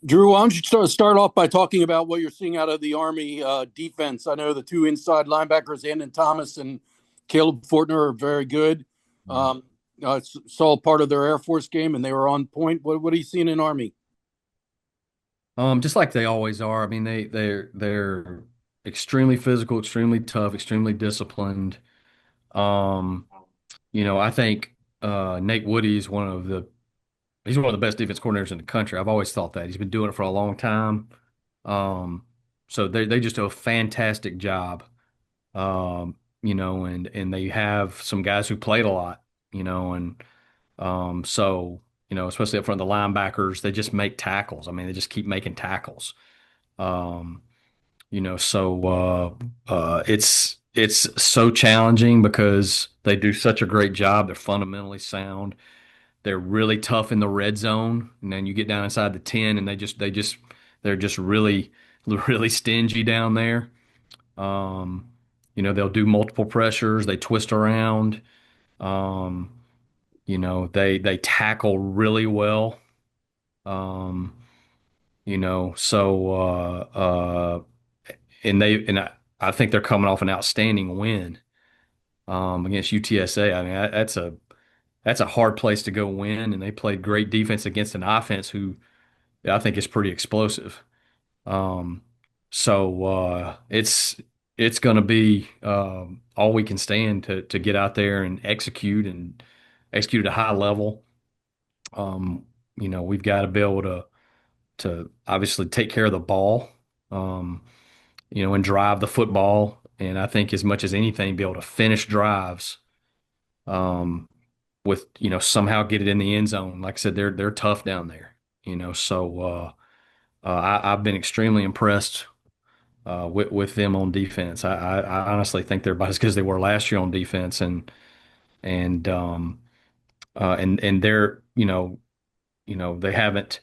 Drew, why don't you start off by talking about what you're seeing out of the Army defense? I know the two inside linebackers, Andon Thomas and Caleb Fortner, are very good. Um, I saw part of their Air Force game, and they were on point. What are you seeing in Army? Just like they always are. I mean, they're extremely physical, extremely tough, extremely disciplined. Um, I think Nate Woody is he's one of the best defense coordinators in the country. I've always thought that. He's been doing it for a long time. Um, so they just do a fantastic job. And they have some guys who played a lot, and especially up front, the linebackers, they just make tackles. I mean, they just keep making tackles. Um, it's so challenging because they do such a great job. They're fundamentally sound. They're really tough in the red zone, and then you get down inside the 10, and they're just really really stingy down there. Um, they'll do multiple pressures. They twist around. Um, they tackle really well. Um, so and I think they're coming off an outstanding win against UTSA. I mean, that's a hard place to go win, and they played great defense against an offense who I think is pretty explosive. Um, it's going to be all we can stand to get out there and execute at a high level. Um, we've got to be able to obviously take care of the ball. Um, and drive the football. And I think as much as anything, be able to finish drives um, with, somehow get it in the end zone. Like I said, they're tough down there, I've been extremely impressed with them on defense. I honestly think they're about as good as they were last year on defense, and and they're they haven't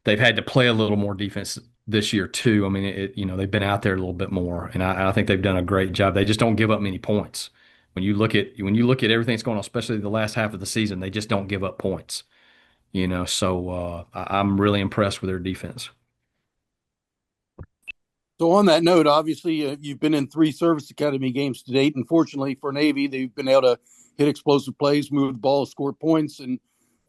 they've had to play a little more defense this year too. I mean, they've been out there a little bit more, and I think they've done a great job. They just don't give up many points. When you look at everything that's going on, especially the last half of the season, they just don't give up points. I'm really impressed with their defense. So, on that note, obviously, you've been in three service academy games to date. Unfortunately for Navy, they've been able to hit explosive plays, move the ball, score points. And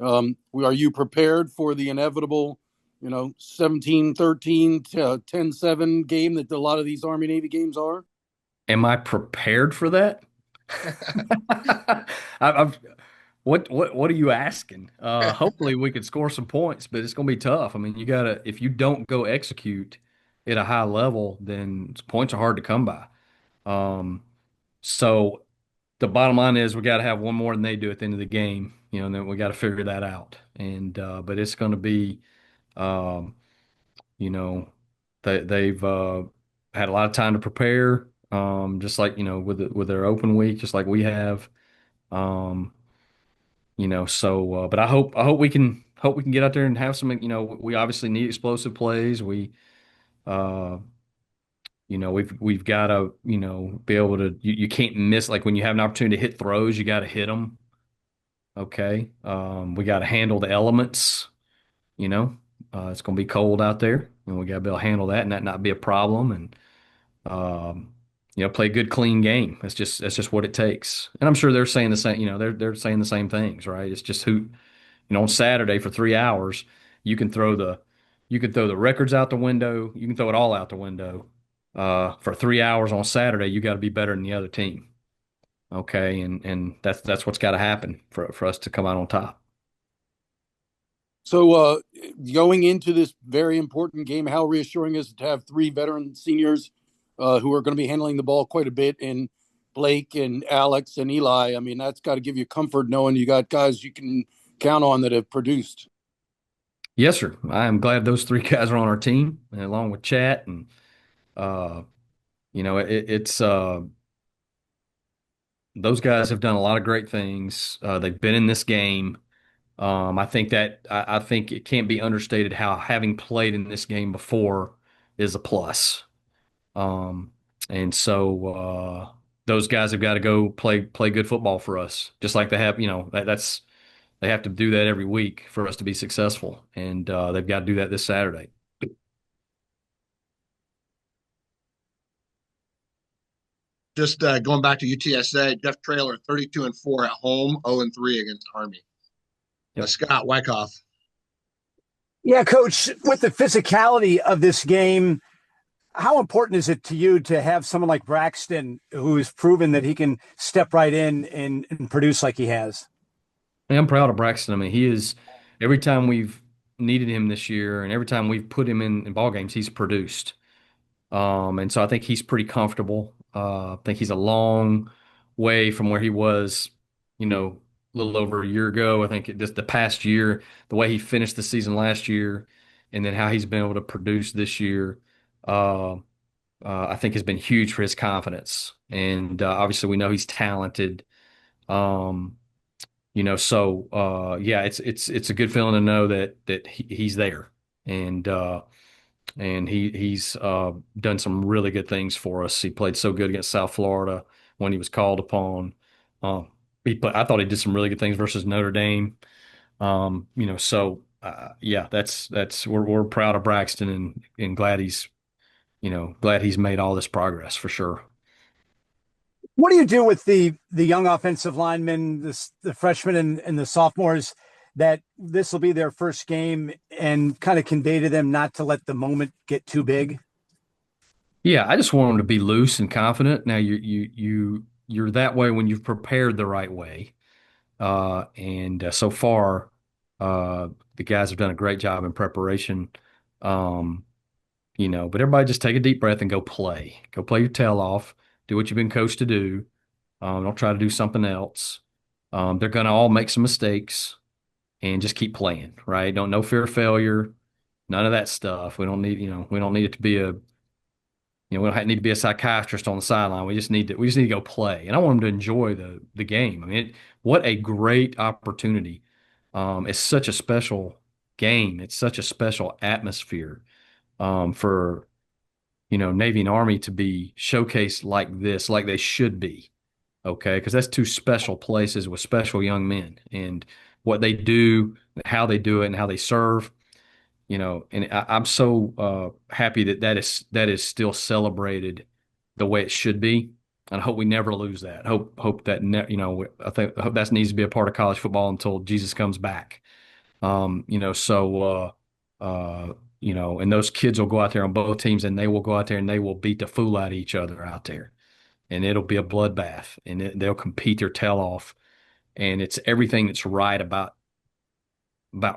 are you prepared for the inevitable, 17-13, 10-7 game that a lot of these Army Navy games are? Am I prepared for that? I've what are you asking? Hopefully we could score some points, but it's going to be tough. I mean, if you don't go execute at a high level, then points are hard to come by. Um, so the bottom line is we got to have one more than they do at the end of the game, and then we got to figure that out. And but it's going to be, um, you know, they've had a lot of time to prepare, just like with their open week, just like we have. Um, but I hope we can get out there and have some. We obviously need explosive plays. Uh, we've got to be able to. You can't miss, like when you have an opportunity to hit throws, you got to hit them. Okay. We got to handle the elements. You know, it's going to be cold out there, and we got to be able to handle that and that not be a problem. And um, play a good, clean game. That's just what it takes. And I'm sure they're saying the same. They're saying the same things, right? It's just who. On Saturday for 3 hours, you can throw the you can throw the records out the window. You can throw it all out the window. For 3 hours on Saturday, you got to be better than the other team. Okay, and that's what's got to happen for us to come out on top. So, going into this very important game, how reassuring is it to have three veteran seniors who are going to be handling the ball quite a bit in Blake and Alex and Eli? I mean, that's got to give you comfort knowing you got guys you can count on that have produced. Yes, sir. I am glad those three guys are on our team, and along with Chat and uh, it's those guys have done a lot of great things. They've been in this game. I think it can't be understated how having played in this game before is a plus. Um, and so those guys have got to go play good football for us, just like they have. That's They have to do that every week for us to be successful, and they've got to do that this Saturday. Just going back to UTSA, Jeff Traylor, 32-4 at home, 0-3 against Army. Yep. Scott Wyckoff. Yeah, Coach, with the physicality of this game, how important is it to you to have someone like Braxton who's proven that he can step right in and produce like he has? I'm proud of Braxton. I mean, he is every time we've needed him this year, and every time we've put him in ball games, he's produced. And so I think he's pretty comfortable. I think he's a long way from where he was, a little over a year ago. I think just the past year, the way he finished the season last year, and then how he's been able to produce this year, uh, I think has been huge for his confidence. And obviously, we know he's talented. Um, so yeah, it's a good feeling to know that he's there, and he's done some really good things for us. He played so good against South Florida when he was called upon. Um, I thought he did some really good things versus Notre Dame. So yeah, that's we're proud of Braxton and glad he's made all this progress for sure. What do you do with the young offensive linemen, the freshmen and the sophomores, that this will be their first game, and kind of convey to them not to let the moment get too big? Yeah, I just want them to be loose and confident. Now you're that way when you've prepared the right way. And so far, the guys have done a great job in preparation. Um, but everybody just take a deep breath and go play. Go play your tail off. Do what you've been coached to do. Don't try to do something else. They're going to all make some mistakes and just keep playing, right? Don't no fear of failure, none of that stuff. We don't need it to be we don't need to be a psychiatrist on the sideline. We just need to go play. And I want them to enjoy the game. I mean, what a great opportunity. It's such a special game. It's such a special atmosphere for Navy and Army to be showcased like this, like they should be. Okay, because that's two special places with special young men, and what they do, how they do it, and how they serve. And I'm so happy that is still celebrated the way it should be, and I hope we never lose that. Hope that I hope that needs to be a part of college football until Jesus comes back. So and those kids will go out there on both teams, and they will go out there and they will beat the fool out of each other out there, and it'll be a bloodbath, and they'll compete their tail off, and it's everything that's right about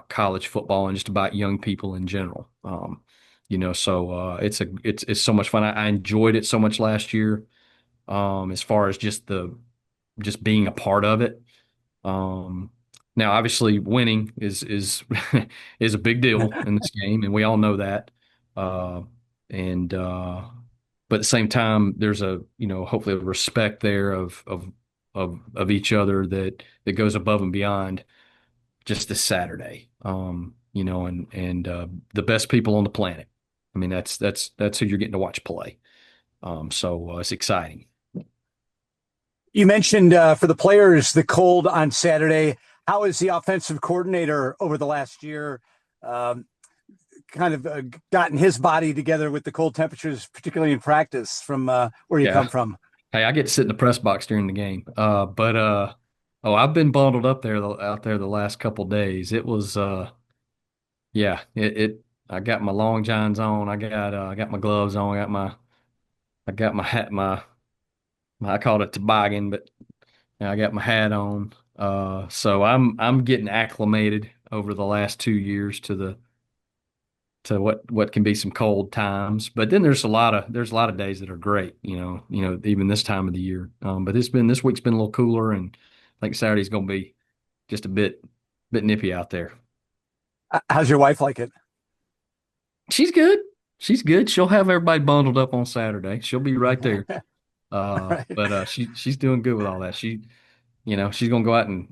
college football and just about young people in general. So it's so much fun. I enjoyed it so much last year. As far as just being a part of it. Um, Now obviously winning is is a big deal in this game, and we all know that. And But at the same time, there's hopefully a respect there of each other that goes above and beyond just this Saturday. And the best people on the planet. I mean, that's who you're getting to watch play. So it's exciting. You mentioned for the players the cold on Saturday. How has the offensive coordinator over the last year um, kind of gotten his body together with the cold temperatures, particularly in practice, from where you come Yeah. from? Hey, I get to sit in the press box during the game. Oh, I've been bundled up there out there the last couple days. It was yeah, I got my long johns on. I got my gloves on. I got my hat, I called it toboggan, but I got my hat on. So I'm getting acclimated over the last 2 years to what can be some cold times. But then there's a lot of days that are great, even this time of the year. But this week's been a little cooler, and I think Saturday's going to be just a bit nippy out there. How's your wife like it? She's good. She's good. She'll have everybody bundled up on Saturday. She'll be right there. Right. But she's doing good with all that. She's gonna go out and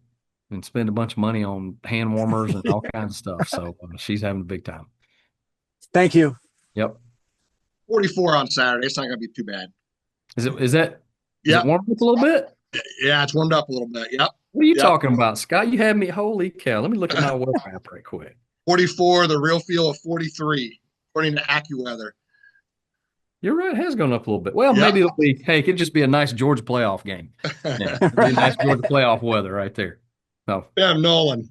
spend a bunch of money on hand warmers and all kinds of stuff. So she's having a big time. Thank you. Yep. 44 on Saturday. It's not going to be too bad. Is it Yep. warm up a little bit? Yeah, it's warmed up a little bit. Yep. What are you Yep. talking about, Scott? You had me. Holy cow. Let me look at my weather app right quick. 44, the real feel of 43, according to AccuWeather. You're right. It has gone up a little bit. Well, Yep. maybe it'll be, hey, it could just be a nice Georgia playoff game. Yeah, it'll be a nice Georgia playoff weather right there. No. Sam Nolan.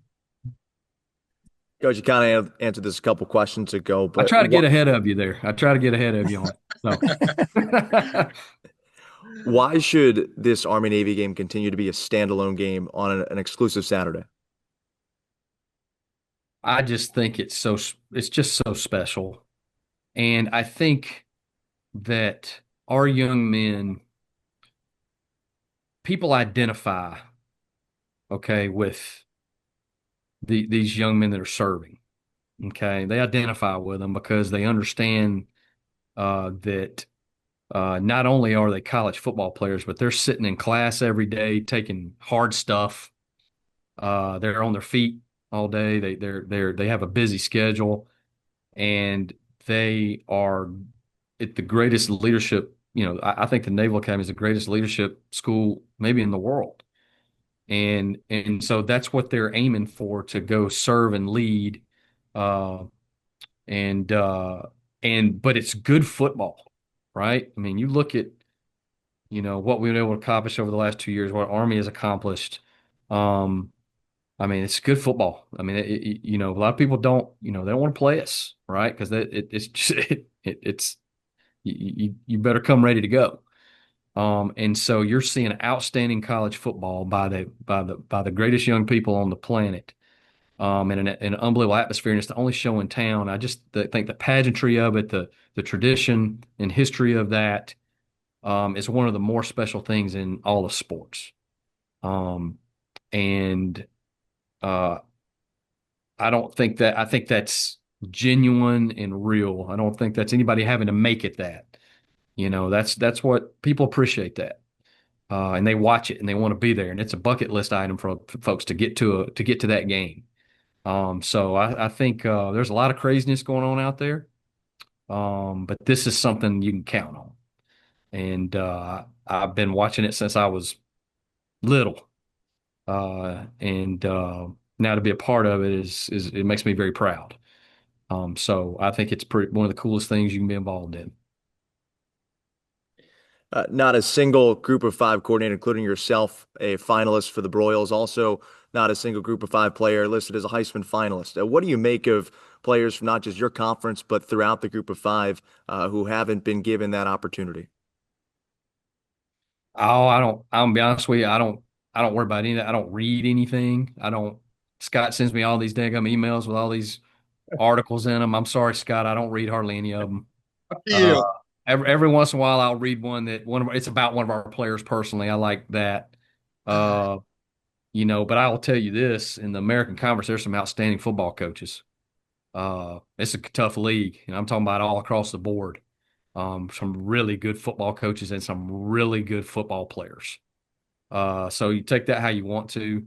Coach, you kind of answered this a couple questions ago, I but try to get ahead of you there. I try to get ahead of you on it. So. why should this Army-Navy game continue to be a standalone game on an exclusive Saturday? I just think it's just so special. And I think that our young men, people identify, okay, with these young men that are serving. Okay. They identify with them because they understand that not only are they college football players, but they're sitting in class every day taking hard stuff. They're on their feet all day. They have a busy schedule, and they are at the greatest leadership. I think the Naval Academy is the greatest leadership school maybe in the world, and so that's what they're aiming for, to go serve and lead, uh, and but it's good football, right? I mean, you look at what we've been able to accomplish over the last 2 years, what Army has accomplished. I mean, it's good football. I mean, a lot of people don't, they don't want to play us, right? Because it's just, it's you better come ready to go. And so you're seeing outstanding college football by the greatest young people on the planet, in an unbelievable atmosphere, and it's the only show in town. I just think the pageantry of it, the tradition and history of that, is one of the more special things in all of sports. And I think that's genuine and real. I don't think that's anybody having to make it that. That's what people appreciate that. And they watch it and they want to be there. And it's a bucket list item for folks to get to that game. So I think there's a lot of craziness going on out there. But this is something you can count on. And I've been watching it since I was little. And now to be a part of it is it makes me very proud. So I think it's one of the coolest things you can be involved in. Not a single group of five coordinator, including yourself, a finalist for the Broyles. Also, not a single group of five player listed as a Heisman finalist. What do you make of players from not just your conference, but throughout the group of five who haven't been given that opportunity? Oh, I'm gonna be honest with you. I don't worry about any of that. I don't read anything. Scott sends me all these daggum emails with all these articles in them. I'm sorry, Scott. I don't read hardly any of them. You. Every once in a while, I'll read one that it's about one of our players personally. I like that. But I will tell you this: in the American Conference, there's some outstanding football coaches. It's a tough league, and I'm talking about all across the board. Some really good football coaches and some really good football players. So you take that how you want to.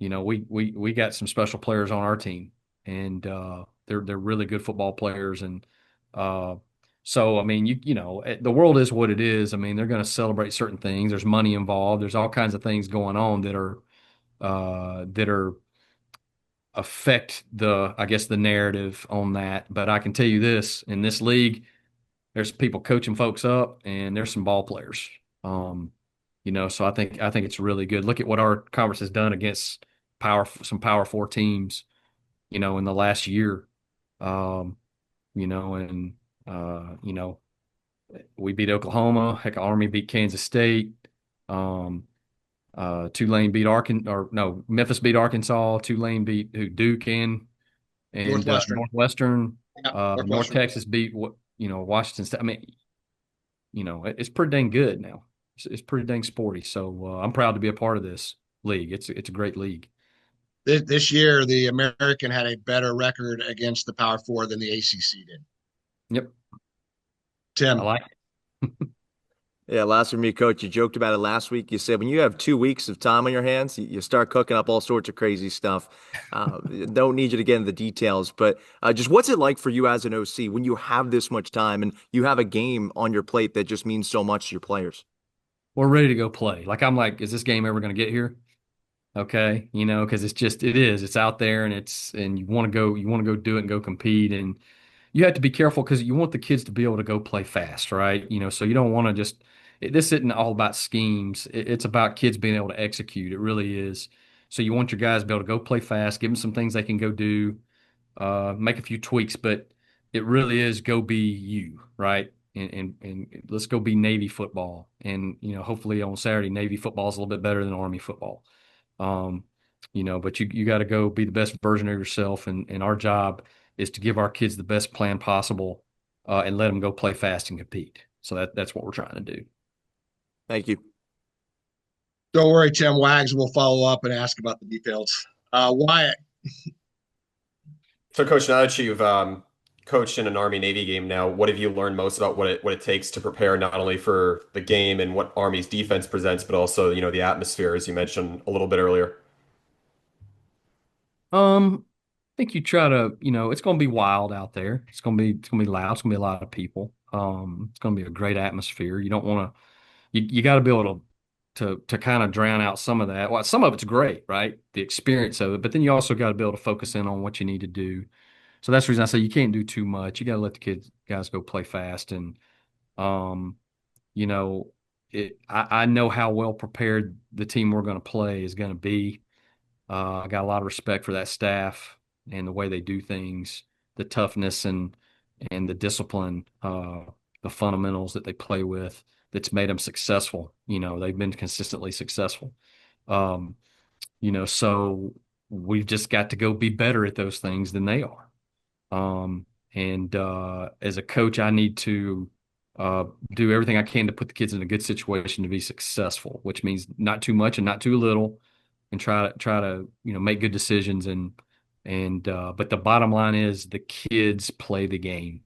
We got some special players on our team, and they're really good football players. And so I mean, the world is what it is. I mean, they're going to celebrate certain things. There's money involved. There's all kinds of things going on that are affect I guess the narrative on that. But I can tell you this: in this league, there's people coaching folks up, and there's some ball players. So I think it's really good. Look at what our conference has done against some Power Four teams, in the last year. And we beat Oklahoma. Heck, Army beat Kansas State. Tulane beat Arkansas, or no, Memphis beat Arkansas. Tulane beat Duke and Northwestern. North Texas beat Washington State. I mean, it's pretty dang good now. It's pretty dang sporty. So I'm proud to be a part of this league. It's a great league. This year, the American had a better record against the Power Four than the ACC did. Yep. Tim. I like it. Yeah, last from me, Coach. You joked about it last week. You said when you have 2 weeks of time on your hands, you start cooking up all sorts of crazy stuff. Don't need you to get into the details, but just what's it like for you as an OC when you have this much time and you have a game on your plate that just means so much to your players? we're ready to go play. Like I'm like, is this game ever going to get here? Okay, because it's out there and you want to go do it and go compete, and you have to be careful because you want the kids to be able to go play fast, right? So you don't want to this isn't all about schemes. It's about kids being able to execute. It really is. So you want your guys to be able to go play fast, give them some things they can go do, make a few tweaks, but it really is go be you, right? And let's go be Navy football. And, hopefully on Saturday, Navy football is a little bit better than Army football. Um, but you got to go be the best version of yourself. And our job is to give our kids the best plan possible, and let them go play fast and compete. So that's what we're trying to do. Thank you. Don't worry, Tim. Wags will follow up and ask about the details. Wyatt. So, Coach, now that you've coached in an Army Navy game now, what have you learned most about what it takes to prepare not only for the game and what Army's defense presents, but also, the atmosphere, as you mentioned a little bit earlier? I think you try to, it's going to be wild out there. It's going to be loud. It's going to be a lot of people. It's going to be a great atmosphere. You don't want to, you got to be able to kind of drown out some of that. Well, some of it's great, right? The experience of it, but then you also got to be able to focus in on what you need to do. So that's the reason I say you can't do too much. You got to let the guys go play fast. And, um, you know, I know how well prepared the team we're going to play is going to be. I got a lot of respect for that staff and the way they do things, the toughness and the discipline, the fundamentals that they play with that's made them successful. They've been consistently successful. Um, so we've just got to go be better at those things than they are. And as a coach, I need to do everything I can to put the kids in a good situation to be successful, which means not too much and not too little, and try to make good decisions. And but the bottom line is the kids play the game,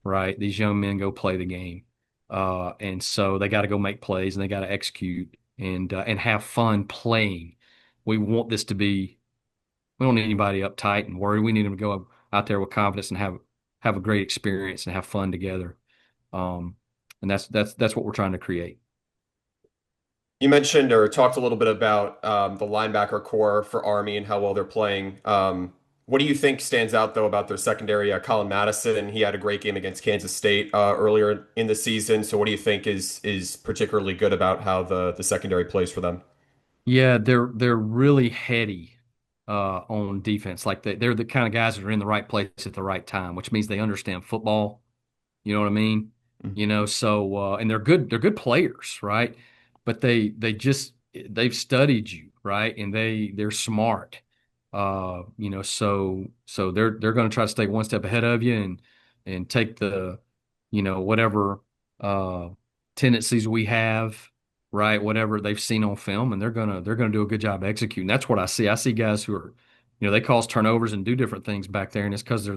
right? These young men go play the game, and so they got to go make plays and they got to execute and have fun playing. We want this to be. We don't need anybody uptight and worried. We need them to go out there with confidence and have a great experience and have fun together. And that's what we're trying to create. You mentioned or talked a little bit about the linebacker core for Army and how well they're playing. What do you think stands out, though, about their secondary? Colin Madison, he had a great game against Kansas State earlier in the season. So what do you think is particularly good about how the secondary plays for them? Yeah, they're really heady on defense. Like they're the kind of guys that are in the right place at the right time, which means they understand football. You know what I mean? Mhm. So and they're good players, right? But they've studied you, right? And they're smart. So they're going to try to stay one step ahead of you and take the, whatever uh tendencies we have, right? Whatever they've seen on film, and they're gonna do a good job executing. That's what I see. I see guys who are, they cause turnovers and do different things back there, and it's because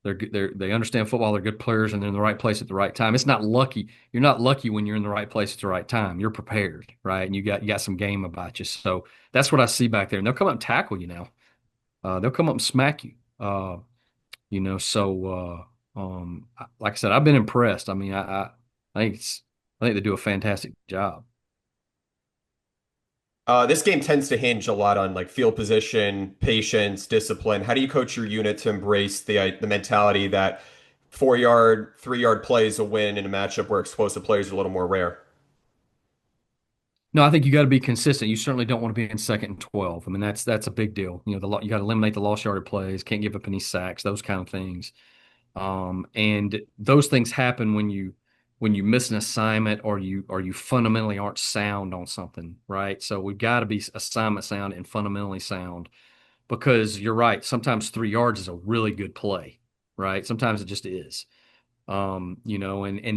they understand football. They're good players, and they're in the right place at the right time. It's not lucky. You're not lucky when you're in the right place at the right time. You're prepared, right? And you got some game about you. So that's what I see back there. And they'll come up and tackle you now. They'll come up and smack you. Like I said, I've been impressed. I mean, I think they do a fantastic job. This game tends to hinge a lot on like field position, patience, discipline. How do you coach your unit to embrace the mentality that 4 yard, 3 yard play is a win in a matchup where explosive plays are a little more rare? No, I think you got to be consistent. You certainly don't want to be in second and 12. I mean, that's a big deal. You got to eliminate the lost yarded plays, can't give up any sacks, those kind of things. And those things happen when you miss an assignment or you fundamentally aren't sound on something, right? So we've got to be assignment sound and fundamentally sound, because you're right. Sometimes 3 yards is a really good play, right? Sometimes it just is. And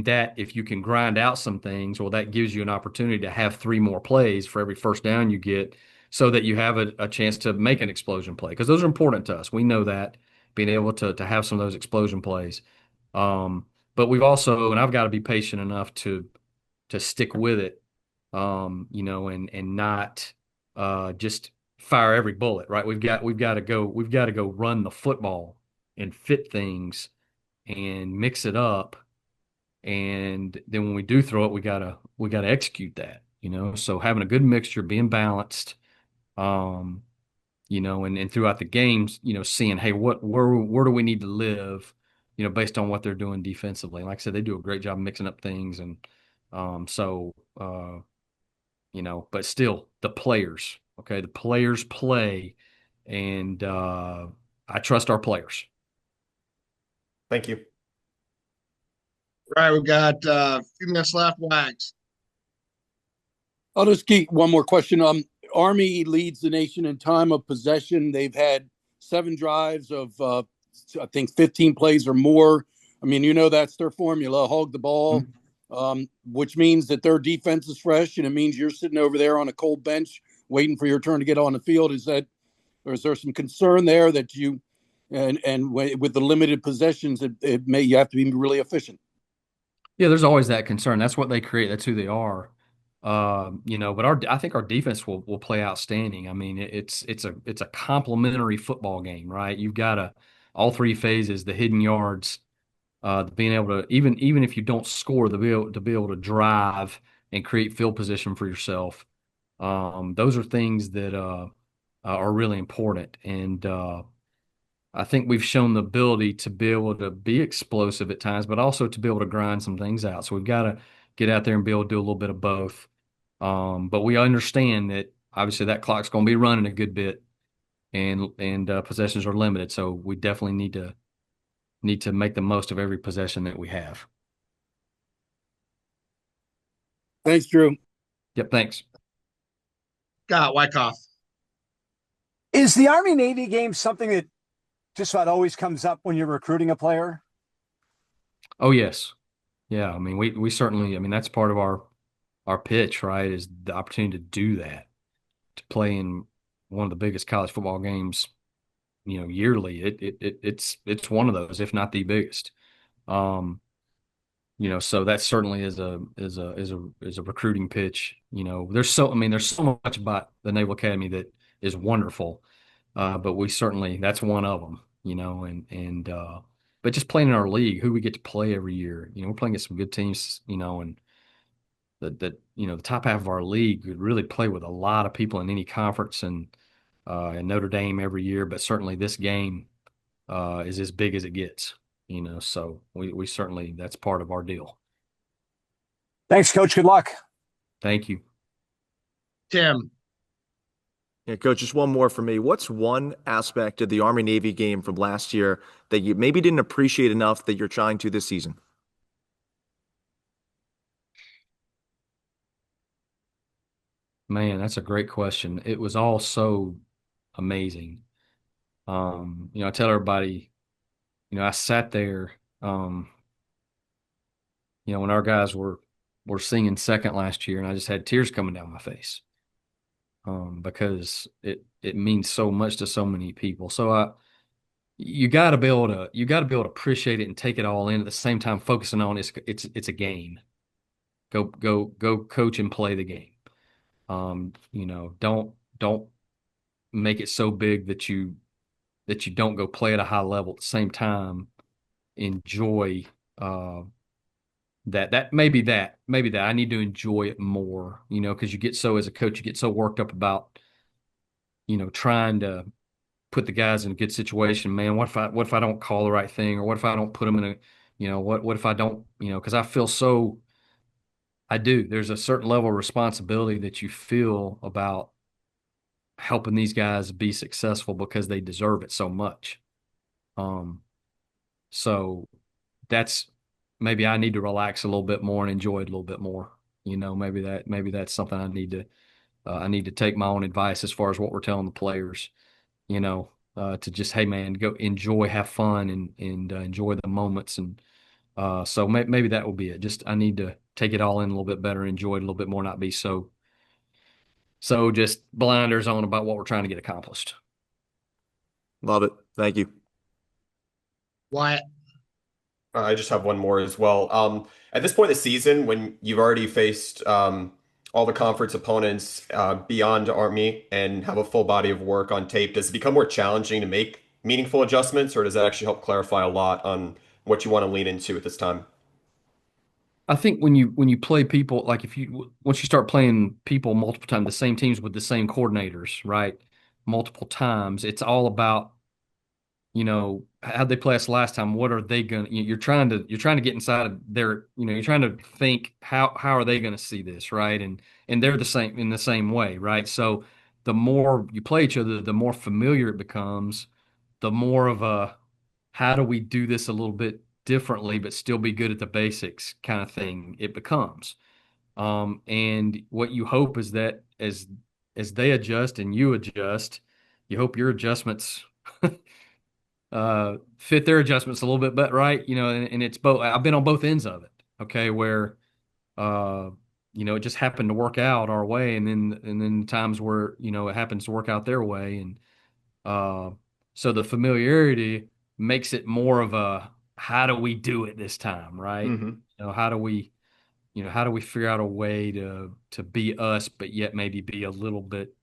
that if you can grind out some things, well, that gives you an opportunity to have three more plays for every first down you get, so that you have a chance to make an explosion play, because those are important to us. We know that, being able to have some of those explosion plays. But we've also, and I've got to be patient enough to stick with it, and not just fire every bullet, right? We've got to go run the football and fit things and mix it up And then when we do throw it, we gotta execute that, So having a good mixture, being balanced, um, and throughout the games, seeing, hey, where do we need to live, based on what they're doing defensively. Like I said, they do a great job mixing up things, and so but still the players, okay, the players play, and I trust our players. Thank you. All right, we've got a few minutes left. Wags. I'll just keep one more question. Army leads the nation in time of possession. They've had 7 drives of, I think, 15 plays or more. I mean, that's their formula: hog the ball, which means that their defense is fresh, and it means you're sitting over there on a cold bench waiting for your turn to get on the field. Or is there some concern there that and with the limited possessions, you have to be really efficient? Yeah, there's always that concern. That's what they create. That's who they are. But I think our defense will play outstanding. I mean, it's a complementary football game, right? You've got all 3 phases, the hidden yards, being able to, even if you don't score, to be able to drive and create field position for yourself. Those are things that are really important, and I think we've shown the ability to be able to be explosive at times, but also to be able to grind some things out. So we've got to get out there and be able to do a little bit of both. But we understand that obviously that clock's going to be running a good bit, and possessions are limited. So we definitely need to make the most of every possession that we have. Thanks, Drew. Yep. Thanks. Scott Wyckoff. Is the Army Navy game something that just about always comes up when you're recruiting a player? Oh, yes. Yeah. I mean, we certainly, I mean, that's part of our pitch, right? Is the opportunity to do that, to play in one of the biggest college football games, yearly. It's one of those, if not the biggest. So that certainly is a recruiting pitch. There's so much about the Naval Academy that is wonderful, but that's one of them. But just playing in our league, who we get to play every year, we're playing against some good teams, and the top half of our league could really play with a lot of people in any conference, and Notre Dame every year, but certainly this game is as big as it gets. So we certainly, that's part of our deal. Thanks, Coach. Good luck. Thank you. Tim. Yeah, Coach, just one more for me. What's one aspect of the Army Navy game from last year that you maybe didn't appreciate enough that you're trying to this season? Man, that's a great question. It was all so amazing. I tell everybody, I sat there, when our guys were singing second last year, and I just had tears coming down my face, because it means so much to so many people. So you got to be able to appreciate it and take it all in at the same time, focusing on it's a game. Go coach and play the game. Don't make it so big that you don't go play at a high level at the same time. Enjoy maybe that I need to enjoy it more, because as a coach, you get so worked up about, trying to put the guys in a good situation. Man, what if I don't call the right thing, or what if I don't put them in what if I don't, because I do. There's a certain level of responsibility that you feel about helping these guys be successful because they deserve it so much. So that's maybe I need to relax a little bit more and enjoy it a little bit more. Maybe that's something I need to take my own advice as far as what we're telling the players, to just, hey man, go enjoy, have fun, and enjoy the moments. And so maybe that will be it. Just I need to take it all in a little bit better, enjoy it a little bit more, not be so just blinders on about what we're trying to get accomplished. Love it. Thank you. Wyatt. I just have one more as well. At this point in the season, when you've already faced all the conference opponents beyond Army and have a full body of work on tape, does it become more challenging to make meaningful adjustments, or does that actually help clarify a lot on what you want to lean into at this time? I think when you play people, like if you once you start playing people multiple times, the same teams with the same coordinators, right? Multiple times, it's all about, how'd they play us last time? What are they gonna? You're trying to get inside of their, you're trying to think how are they gonna see this, right? And they're the same in the same way, right? So the more you play each other, the more familiar it becomes, the more of a how do we do this a little bit differently but still be good at the basics kind of thing it becomes. And what you hope is that as they adjust and you adjust, you hope your adjustments fit their adjustments a little bit, but right, and it's both. I've been on both ends of it. Okay, where uh, it just happened to work out our way, and then times where it happens to work out their way, and uh, so the familiarity makes it more of a how do we do it this time, right? Mm-hmm. How do we figure out a way to be us, but yet maybe be a little bit,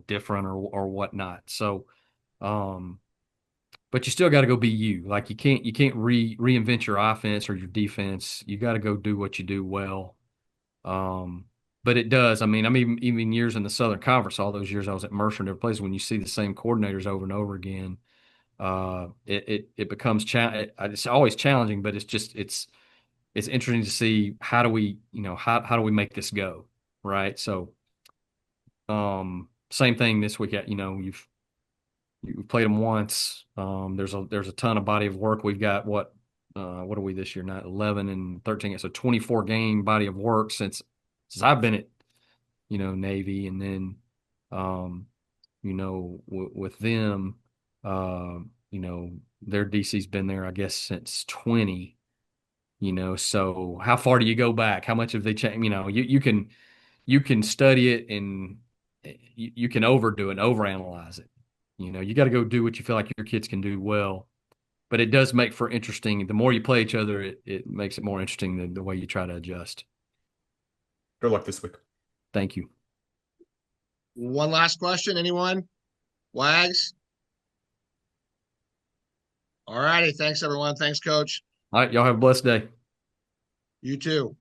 different or whatnot. So, um, but you still got to go be you. Like you can't reinvent your offense or your defense. You got to go do what you do well. Um, but it does. I mean, even years in the Southern Conference, all those years I was at Mercer and different places, when you see the same coordinators over and over again, it becomes it's always challenging, but it's interesting to see how do we, how do we make this go, right? So, same thing this week. You've played them once. There's a ton of body of work. We've got what are we this year? Not 11 and 13. It's a 24 game body of work since I've been at Navy, and then with them, uh, their DC's been there, I guess, since 20. So how far do you go back? How much have they changed? You can study it, and you can overdo it and overanalyze it. You got to go do what you feel like your kids can do well. But it does make for interesting. The more you play each other, it makes it more interesting than the way you try to adjust. Good luck this week. Thank you. One last question. Anyone? Wags? All righty. Thanks, everyone. Thanks, Coach. All right. Y'all have a blessed day. You too.